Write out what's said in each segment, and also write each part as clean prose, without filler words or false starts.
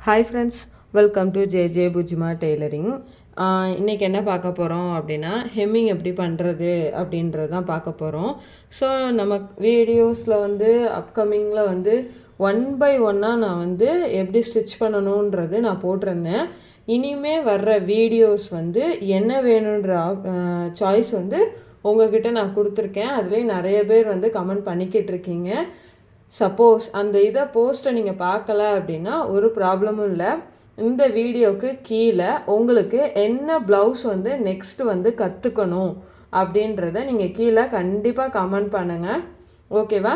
Hi friends, welcome to J Pujma tailoring. இன்றைக்கி என்ன பார்க்க போகிறோம் அப்படின்னா, ஹெம்மிங் எப்படி பண்ணுறது அப்படின்றது தான் பார்க்க போகிறோம். ஸோ நம்ம வீடியோஸில் வந்து அப்கமிங்கில் வந்து ஒன் பை ஒன்னாக நான் வந்து எப்படி ஸ்டிச் பண்ணணுன்றது நான் போட்டிருந்தேன். இனிமே வர்ற வீடியோஸ் வந்து என்ன வேணுன்ற சாய்ஸ் வந்து உங்ககிட்ட நான் கொடுத்துருக்கேன். அதுலேயே நிறைய பேர் வந்து கமெண்ட் பண்ணிக்கிட்டு இருக்கீங்க. சப்போஸ் அந்த இதை போஸ்ட்டை நீங்கள் பார்க்கல அப்படின்னா ஒரு ப்ராப்ளமும் இல்லை. இந்த வீடியோவுக்கு கீழே உங்களுக்கு என்ன ப்ளவுஸ் வந்து நெக்ஸ்ட்டு வந்து கற்றுக்கணும் அப்படின்றத நீங்கள் கீழே கண்டிப்பாக கமெண்ட் பண்ணுங்கள். ஓகேவா?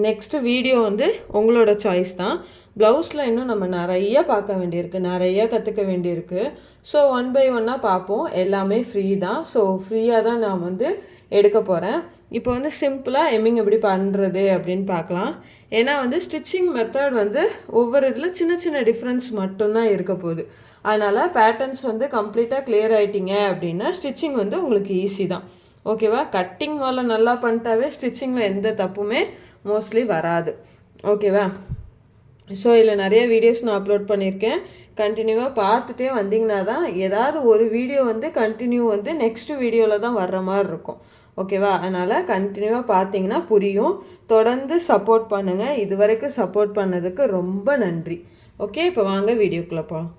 நெக்ஸ்ட்டு வீடியோ வந்து உங்களோட சாய்ஸ் தான். ப்ளவுஸில் இன்னும் நம்ம நிறைய பார்க்க வேண்டியிருக்கு, நிறைய கற்றுக்க வேண்டியிருக்கு. ஸோ ஒன் பை ஒன்னாக பார்ப்போம். எல்லாமே ஃப்ரீ தான். ஸோ ஃப்ரீயாக தான் நான் வந்து எடுக்க போகிறேன். இப்போ வந்து சிம்பிளாக எம்மிங் எப்படி பண்ணுறது அப்படின்னு பார்க்கலாம். ஏன்னா வந்து ஸ்டிச்சிங் மெத்தட் வந்து ஒவ்வொரு இதில் சின்ன சின்ன டிஃப்ரென்ஸ் மட்டும்தான் இருக்க போகுது. அதனால் பேட்டர்ன்ஸ் வந்து கம்ப்ளீட்டாக கிளியர் ஆகிட்டிங்க அப்படின்னா ஸ்டிச்சிங் வந்து உங்களுக்கு ஈஸி தான். ஓகேவா? கட்டிங் வேலை நல்லா பண்ணிட்டாவே ஸ்டிச்சிங்கில் எந்த தப்புமே மோஸ்ட்லி வராது. ஓகேவா? ஸோ இதில் நிறைய வீடியோஸ் நான் அப்லோட் பண்ணியிருக்கேன். கண்டினியூவாக பார்த்துட்டே வந்தீங்கன்னா தான் ஏதாவது ஒரு வீடியோ வந்து கண்டினியூ வந்து நெக்ஸ்ட்டு வீடியோவில் தான் வர்ற மாதிரி இருக்கும். ஓகேவா? அதனால் கண்டினியூவாக பார்த்தீங்கன்னா புரியும். தொடர்ந்து சப்போர்ட் பண்ணுங்கள். இது வரைக்கும் சப்போர்ட் பண்ணதுக்கு ரொம்ப நன்றி. ஓகே, இப்போ வாங்க வீடியோக்குள்ளே போகலாம்.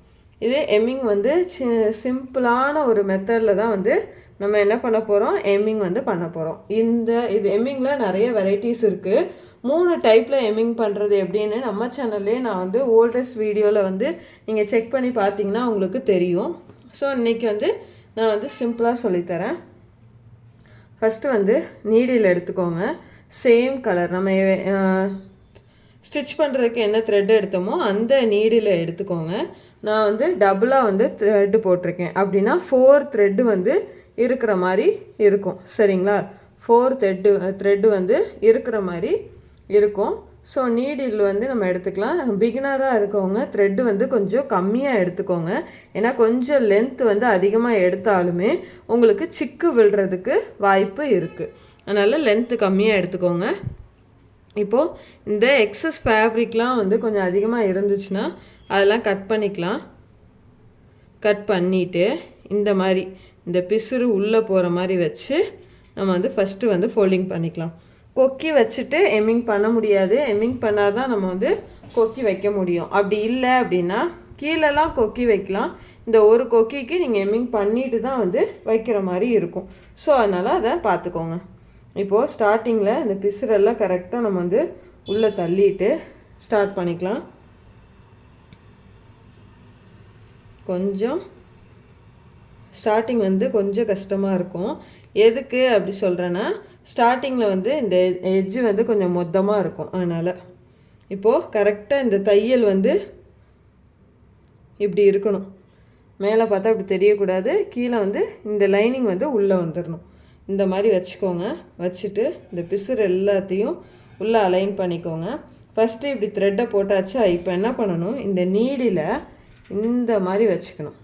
இது எம்மிங் வந்து சிம்பிளான ஒரு மெத்தடில் தான் வந்து நம்ம என்ன பண்ண போகிறோம், எம்மிங் வந்து பண்ண போகிறோம். இது எம்மிங்கில் நிறைய வெரைட்டிஸ் இருக்குது. 3 டைப்பில் எம்மிங் பண்ணுறது எப்படின்னு நம்ம சேனல்லே நான் வந்து ஓல்டஸ்ட் வீடியோவில் வந்து நீங்கள் செக் பண்ணி பார்த்தீங்கன்னா உங்களுக்கு தெரியும். ஸோ இன்றைக்கி வந்து நான் வந்து சிம்பிளாக சொல்லித்தரேன். ஃபஸ்ட்டு வந்து நீடில் எடுத்துக்கோங்க. சேம் கலர் நம்ம ஸ்டிச் பண்ணுறதுக்கு என்ன த்ரெட் எடுத்தோமோ அந்த நீடில் எடுத்துக்கோங்க. நான் வந்து டபுளாக வந்து த்ரெட்டு போட்டிருக்கேன். அப்படின்னா 4 த்ரெட்டு வந்து இருக்கிற மாதிரி இருக்கும். சரிங்களா? 4 த்ரெட்டு வந்து இருக்கிற மாதிரி இருக்கும். ஸோ நீடில் வந்து நம்ம எடுத்துக்கலாம். பிகினராக இருக்கவங்க த்ரெட்டு வந்து கொஞ்சம் கம்மியாக எடுத்துக்கோங்க. ஏன்னா கொஞ்சம் லென்த் வந்து அதிகமாக எடுத்தாலுமே உங்களுக்கு சிக்கு விழுறதுக்கு வாய்ப்பு இருக்குது. அதனால் லென்த்து கம்மியாக எடுத்துக்கோங்க. இப்போது இந்த எக்ஸஸ் ஃபேப்ரிக்லாம் வந்து கொஞ்சம் அதிகமாக இருந்துச்சுன்னா அதெல்லாம் கட் பண்ணிக்கலாம். கட் பண்ணிவிட்டு இந்த மாதிரி இந்த பிசுறு உள்ளே போகிற மாதிரி வச்சு நம்ம வந்து ஃபஸ்ட்டு வந்து ஃபோல்டிங் பண்ணிக்கலாம். கொக்கி வச்சுட்டு எம்மிங் பண்ண முடியாது. எம்மிங் பண்ணால் தான் நம்ம வந்து கொக்கி வைக்க முடியும். அப்படி இல்லை அப்படின்னா கீழெல்லாம் கொக்கி வைக்கலாம். இந்த ஒரு கொக்கிக்கு நீங்கள் எம்மிங் பண்ணிட்டு தான் வந்து வைக்கிற மாதிரி இருக்கும். ஸோ அதனால் அதை பார்த்துக்கோங்க. இப்போது ஸ்டார்டிங்கில் இந்த பிசுரெல்லாம் கரெக்டாக நம்ம வந்து உள்ளே தள்ளிட்டு ஸ்டார்ட் பண்ணிக்கலாம். கொஞ்சம் ஸ்டார்டிங் வந்து கொஞ்சம் கஷ்டமாக இருக்கும். எதுக்கு அப்படி சொல்கிறேன்னா, ஸ்டார்டிங்கில் வந்து இந்த எட்ஜு வந்து கொஞ்சம் மொத்தமாக இருக்கும். அதனால் இப்போது கரெக்டாக இந்த தையல் வந்து இப்படி இருக்கணும். மேலே பார்த்தா அப்படி தெரியக்கூடாது. கீழே வந்து இந்த லைனிங் வந்து உள்ளே வந்துடணும். இந்த மாதிரி வச்சுக்கோங்க. வச்சுட்டு இந்த பிசுறு எல்லாத்தையும் உள்ளே அலைன் பண்ணிக்கோங்க. ஃபஸ்ட்டு இப்படி த்ரெட்டை போட்டாச்சா, இப்போ என்ன பண்ணணும், இந்த நீடில் இந்த மாதிரி வச்சுக்கணும்.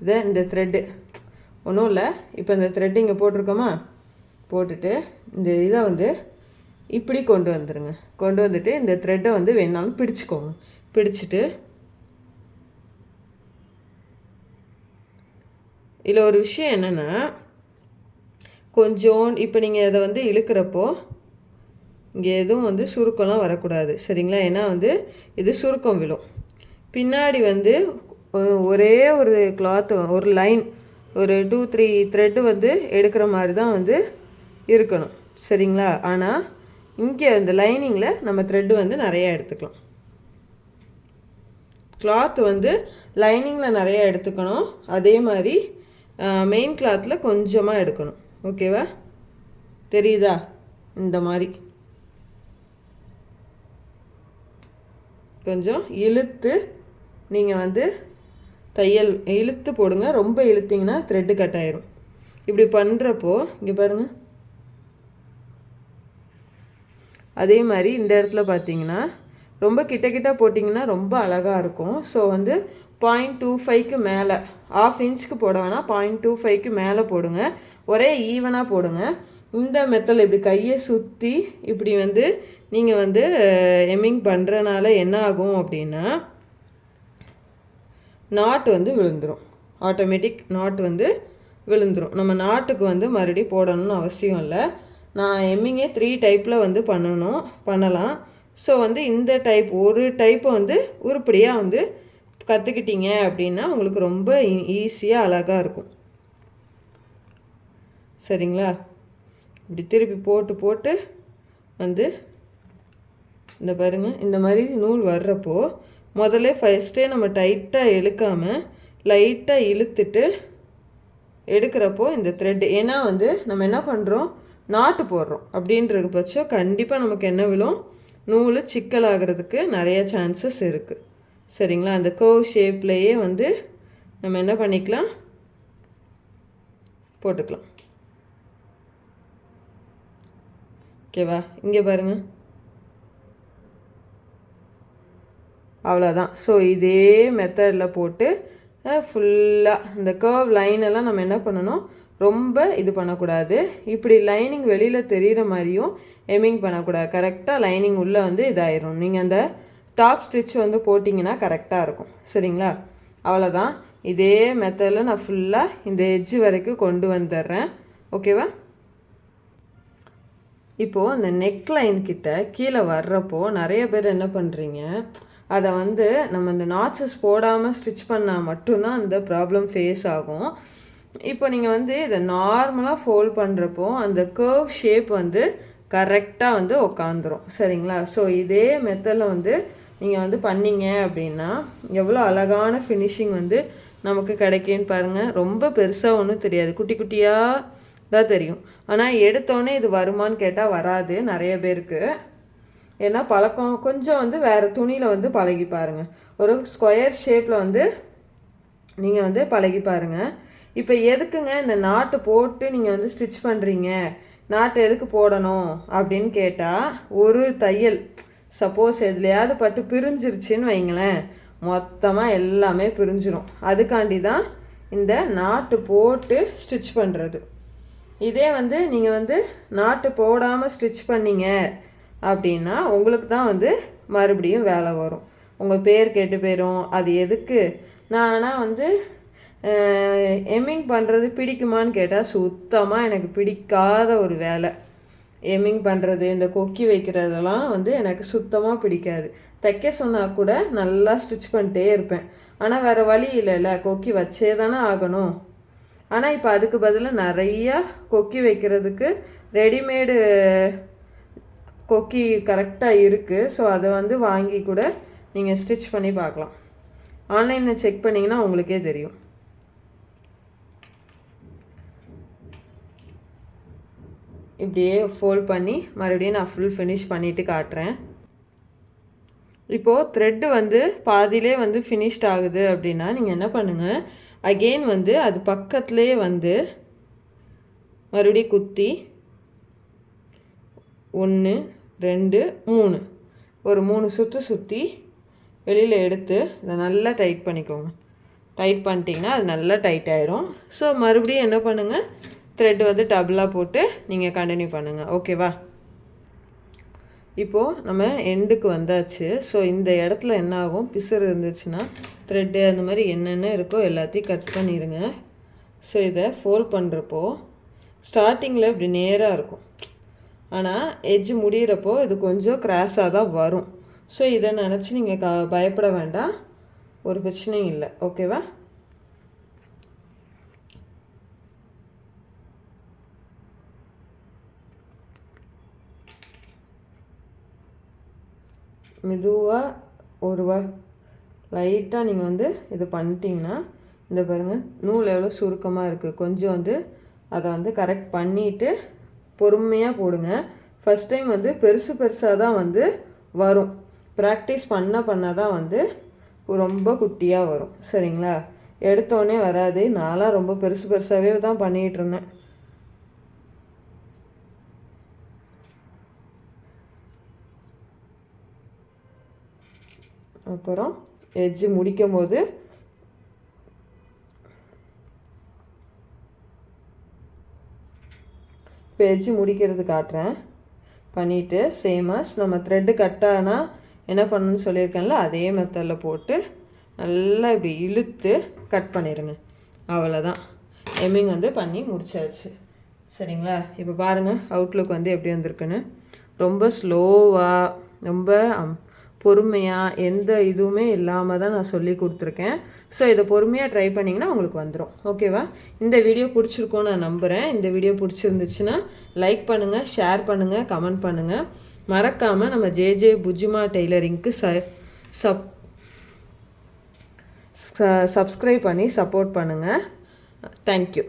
இதை இந்த த்ரெட்டு ஒன்றும் இல்லை. இப்போ இந்த த்ரெட்டு இங்கே போட்டிருக்கோமா, போட்டுட்டு இந்த இதை வந்து இப்படி கொண்டு வந்துடுங்க. கொண்டு வந்துட்டு இந்த த்ரெட்டை வந்து வேணாலும் பிடிச்சிக்கோங்க. பிடிச்சிட்டு இதில் ஒரு விஷயம் என்னென்னா, கொஞ்சம் இப்போ நீங்கள் இதை வந்து இழுக்கிறப்போ இங்கே எதுவும் வந்து சுருக்கம்லாம் வரக்கூடாது. சரிங்களா? ஏன்னா வந்து இது சுருக்கம் விழும். பின்னாடி வந்து ஒரே ஒரு கிளாத், ஒரு லைன், ஒரு 2-3 த்ரெட்டு வந்து எடுக்கிற மாதிரி தான் வந்து இருக்கணும். சரிங்களா? ஆனால் இங்கே இந்த லைனிங்கில் நம்ம த்ரெட்டு வந்து நிறையா எடுத்துக்கலாம். கிளாத் வந்து லைனிங்கில் நிறையா எடுத்துக்கணும். அதே மாதிரி மெயின் கிளாத்தில் கொஞ்சமாக எடுக்கணும். ஓகேவா? தெரியுதா? இந்த மாதிரி கொஞ்சம் இழுத்து நீங்கள் வந்து தையல் இழுத்து போடுங்க. ரொம்ப இழுத்திங்கன்னா த்ரெட்டு கட் ஆயிரும். இப்படி பண்ணுறப்போ இங்கே பாருங்கள். அதே மாதிரி இந்த இடத்துல பார்த்தீங்கன்னா ரொம்ப கிட்ட போட்டிங்கன்னா ரொம்ப அழகாக இருக்கும். ஸோ வந்து 0.25க்கு மேலே, 1/2 இன்ச்சுக்கு போட வேணாம், 0.25க்கு மேலே போடுங்க. ஒரே ஈவனாக போடுங்க. இந்த மெத்தடில் இப்படி கையை சுற்றி இப்படி வந்து நீங்கள் வந்து எம்மிங் பண்ணுறனால என்ன ஆகும் அப்படின்னா, நாட்டு வந்து விழுந்துடும். ஆட்டோமேட்டிக் நாட்டு வந்து விழுந்துடும். நம்ம நாட்டுக்கு வந்து மறுபடியும் போடணும்னு அவசியம் இல்லை. நான் எம்மிங்கே 3 டைப்பில் வந்து பண்ணலாம். ஸோ வந்து இந்த ஒரு டைப்பை வந்து உருப்படியாக வந்து கற்றுக்கிட்டீங்க அப்படின்னா உங்களுக்கு ரொம்ப ஈஸியாக அழகாக இருக்கும். சரிங்களா? இப்படி திருப்பி போட்டு வந்து இந்த பாருங்கள், இந்த மாதிரி நூல் வர்றப்போ முதல்ல ஃபஸ்ட்டே நம்ம டைட்டாக இழுக்காமல் லைட்டாக இழுத்துட்டு எடுக்கிறப்போ இந்த த்ரெட், ஏன்னா வந்து நம்ம என்ன பண்ணுறோம், நாட்டு போடுறோம் அப்படின்ற பட்சம் கண்டிப்பாக நமக்கு என்ன விழும், நூல் சிக்கலாகிறதுக்கு நிறைய சான்சஸ் இருக்குது. சரிங்களா? அந்த கர்வ் ஷேப்லேயே வந்து நம்ம என்ன பண்ணிக்கலாம், போட்டுக்கலாம். ஓகேவா? இங்கே பாருங்கள், அவ்வளோதான். ஸோ இதே மெத்தடில் போட்டு ஃபுல்லாக இந்த கர்வ் லைனெல்லாம் நம்ம என்ன பண்ணணும், ரொம்ப இது பண்ணக்கூடாது. இப்படி லைனிங் வெளியில் தெரிகிற மாதிரியும் எம்மிங் பண்ணக்கூடாது. கரெக்டாக லைனிங் உள்ளே வந்து இதாயிரும். நீங்கள் அந்த டாப் ஸ்டிச் வந்து போட்டிங்கன்னா கரெக்டாக இருக்கும். சரிங்களா? அவ்வளோதான். இதே மெத்தடில் நான் ஃபுல்லாக இந்த எட்ஜு வரைக்கும் கொண்டு வந்துடுறேன். ஓகேவா? இப்போது அந்த நெக் லைன் கிட்ட கீழே வர்றப்போ நிறைய பேர் என்ன பண்ணுறீங்க, அதை வந்து நம்ம இந்த நாட்சஸ் போடாமல் ஸ்டிச் பண்ணால் மட்டும்தான் அந்த ப்ராப்ளம் ஃபேஸ் ஆகும். இப்போ நீங்கள் வந்து இதை நார்மலாக ஃபோல்ட் பண்ணுறப்போ அந்த கர்வ் ஷேப் வந்து கரெக்டாக வந்து உக்காந்துரும். சரிங்களா? ஸோ இதே மெத்தடில் வந்து நீங்கள் வந்து பண்ணிங்க அப்படின்னா எவ்வளோ அழகான ஃபினிஷிங் வந்து நமக்கு கிடைக்குன்னு பாருங்கள். ரொம்ப பெருசாக ஒன்றும் தெரியாது, குட்டி குட்டியாக தான் தெரியும். ஆனால் எடுத்தோடனே இது வருமானு கேட்டால் வராது நிறைய பேருக்கு. ஏன்னா பழக்கம் கொஞ்சம் வந்து வேறு துணியில் வந்து பழகி பாருங்கள். ஒரு ஸ்கொயர் ஷேப்பில் வந்து நீங்கள் வந்து பழகி பாருங்கள். இப்போ எதுக்குங்க இந்த நாட்டு போட்டு நீங்கள் வந்து ஸ்டிச் பண்ணுறீங்க, நாட்டு எதுக்கு போடணும் அப்படின்னு கேட்டால், ஒரு தையல் சப்போஸ் எதுலையாவது பட்டு பிரிஞ்சிருச்சுன்னு வைங்களேன், மொத்தமாக எல்லாமே பிரிஞ்சிடும். அதுக்காண்டி தான் இந்த நாட்டு போட்டு ஸ்டிச் பண்ணுறது. இதே வந்து நீங்கள் வந்து நாட்டு போடாமல் ஸ்டிச் பண்ணிங்க அப்படின்னா உங்களுக்கு தான் வந்து மறுபடியும் வேலை வரும், உங்கள் பேர் கெட்டு போயிடும். அது எதுக்கு? நான் ஆனால் வந்து எம்மிங் பண்ணுறது பிடிக்குமான்னு கேட்டால் சுத்தமாக எனக்கு பிடிக்காத ஒரு வேலை. எம்மிங் பண்ணுறது, இந்த கொக்கி வைக்கிறதெல்லாம் வந்து எனக்கு சுத்தமாக பிடிக்காது. தைக்க சொன்னால் கூட நல்லா ஸ்டிச் பண்ணிட்டே இருப்பேன். ஆனால் வேறு வழி இல்லைல்ல, கொக்கி வச்சே தானே ஆகணும். ஆனால் இப்போ அதுக்கு பதிலாக நிறையா கொக்கி வைக்கிறதுக்கு ரெடிமேடு கொக்கி கரெக்டாக இருக்குது. ஸோ அதை வந்து வாங்கி கூட நீங்கள் ஸ்டிச் பண்ணி பார்க்கலாம். ஆன்லைனில் செக் பண்ணிங்கன்னா உங்களுக்கே தெரியும். இப்படியே ஃபோல்ட் பண்ணி மறுபடியும் நான் ஃபுல் ஃபினிஷ் பண்ணிவிட்டு காட்டுறேன். இப்போது த்ரெட்டு வந்து பாதியிலே வந்து ஃபினிஷ்ட் ஆகுது அப்படின்னா நீங்கள் என்ன பண்ணுங்கள், அகெயின் வந்து அது பக்கத்துலேயே வந்து மறுபடியும் குத்தி 1 2 3 ஒரு 3 சுற்றி வெளியில் எடுத்து இதை நல்லா டைட் பண்ணிக்கோங்க. டைட் பண்ணிட்டீங்கன்னா அது நல்லா டைட் ஆயிரும். ஸோ மறுபடியும் என்ன பண்ணுங்கள், த்ரெட் வந்து டபுளாக போட்டு நீங்கள் கண்டினியூ பண்ணுங்கள். ஓகேவா? இப்போது நம்ம எண்டுக்கு வந்தாச்சு. ஸோ இந்த இடத்துல என்ன ஆகும், பிசுறு இருந்துச்சுன்னா த்ரெட்டு அந்த மாதிரி என்னென்ன இருக்கோ எல்லாத்தையும் கட் பண்ணிடுங்க. ஸோ இதை ஃபோல்ட் பண்ணுறப்போ ஸ்டார்டிங்கில் இப்படி நேராக இருக்கும், ஆனால் எட்ஜ் முடிகிறப்போ இது கொஞ்சம் கிராஸாக தான் வரும். ஸோ இதை நினச்சி நீங்கள் பயப்பட வேண்டாம், ஒரு பிரச்சனையும் இல்லை. ஓகேவா? மெதுவாக லைட்டாக நீங்கள் வந்து இது பண்ணிட்டீங்கன்னா, இந்த பாருங்கள் நூல் எவ்வளோ சுருக்கமாக இருக்குது. கொஞ்சம் வந்து அதை வந்து கரெக்ட் பண்ணிவிட்டு பொறுமையாக போடுங்க. ஃபஸ்ட் டைம் வந்து பெருசாக தான் வந்து வரும். ப்ராக்டிஸ் பண்ண தான் வந்து ரொம்ப குட்டியாக வரும். சரிங்களா? எடுத்தோடனே வராது. நான்லாம் ரொம்ப பெருசாகவே தான் பண்ணிகிட்டு இருந்தேன். அப்புறம் எட்ஜு முடிக்கும் போது இப்போ எட்ஜு முடிக்கிறது காட்டுறேன். பண்ணிவிட்டு சேமாக நம்ம த்ரெட்டு கட்டானா என்ன பண்ணணும்னு சொல்லியிருக்கேன்ல, அதே மெத்தடில் போட்டு நல்லா இப்படி இழுத்து கட் பண்ணிடுங்க. அவ்வளோதான், ஹெம்மிங் வந்து பண்ணி முடிச்சாச்சு. சரிங்களா? இப்போ பாருங்கள் அவுட்லுக் வந்து எப்படி வந்திருக்குன்னு. ரொம்ப ஸ்லோவாக, ரொம்ப பொறுமையாக, எந்த இதுவுமே இல்லாமல் தான் நான் சொல்லி கொடுத்துருக்கேன். ஸோ இதை பொறுமையாக ட்ரை பண்ணிங்கன்னா உங்களுக்கு வந்துடும். ஓகேவா? இந்த வீடியோ பிடிச்சிருக்கோன்னு நான் நம்புகிறேன். இந்த வீடியோ பிடிச்சிருந்துச்சுன்னா லைக் பண்ணுங்கள், ஷேர் பண்ணுங்கள், கமெண்ட் பண்ணுங்கள். மறக்காமல் நம்ம ஜேஜே புஜ்மா டெய்லரிங்க்கு சப்ஸ்கிரைப் பண்ணி சப்போர்ட் பண்ணுங்கள். தேங்க்யூ.